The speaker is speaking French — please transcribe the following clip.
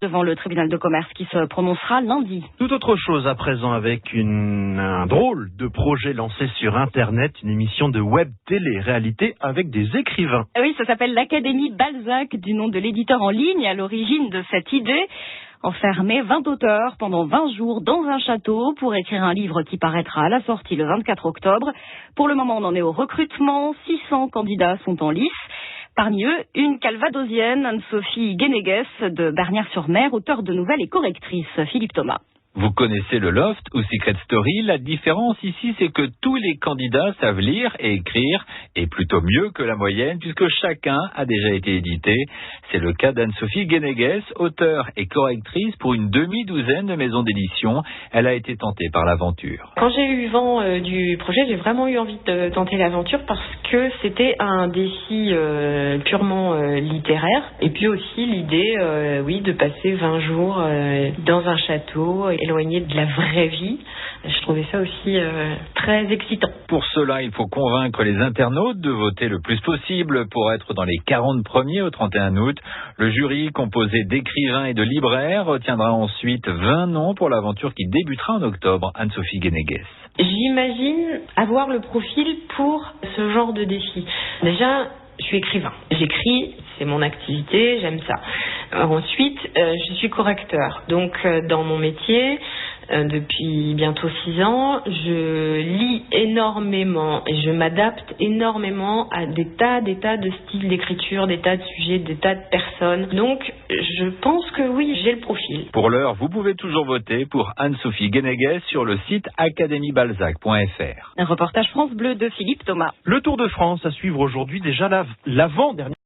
devant le tribunal de commerce qui se prononcera lundi. Tout autre chose à présent avec un drôle de projet lancé sur Internet, une émission de web télé-réalité avec des écrivains. Oui, ça s'appelle l'Académie Balzac, du nom de l'éditeur en ligne à l'origine de cette idée. Enfermer 20 auteurs pendant 20 jours dans un château pour écrire un livre qui paraîtra à la sortie le 24 octobre. Pour le moment, on en est au recrutement. 600 candidats sont en lice. Parmi eux, une calvadosienne, Anne-Sophie Guénéguès de Bernières-sur-Mer, auteure de nouvelles et correctrice. Philippe Thomas. Vous connaissez le Loft ou Secret Story. La différence ici, c'est que tous les candidats savent lire et écrire, et plutôt mieux que la moyenne, puisque chacun a déjà été édité. C'est le cas d'Anne-Sophie Guénéguès, auteure et correctrice pour une demi-douzaine de maisons d'édition. Elle a été tentée par l'aventure. Quand j'ai eu vent du projet, j'ai vraiment eu envie de tenter l'aventure parce que c'était un défi purement littéraire. Et puis aussi l'idée, de passer 20 jours dans un château, éloigné de la vraie vie. Je trouvais ça aussi très excitant. Pour cela, il faut convaincre les internautes de voter le plus possible pour être dans les 40 premiers au 31 août. Le jury, composé d'écrivains et de libraires, retiendra ensuite 20 noms pour l'aventure qui débutera en octobre. Anne-Sophie Guénéguès. J'imagine avoir le profil pour ce genre de défi. Déjà, je suis écrivain. J'écris, c'est mon activité, j'aime ça. Ensuite, je suis correcteur. Donc, dans mon métier, depuis bientôt 6 ans, je lis énormément et je m'adapte énormément à des tas de styles d'écriture, des tas de sujets, des tas de personnes. Donc, je pense que oui, j'ai le profil. Pour l'heure, vous pouvez toujours voter pour Anne-Sophie Guénéguès sur le site academiebalzac.fr. Un reportage France Bleu de Philippe Thomas. Le Tour de France à suivre aujourd'hui, déjà l'avant-dernière.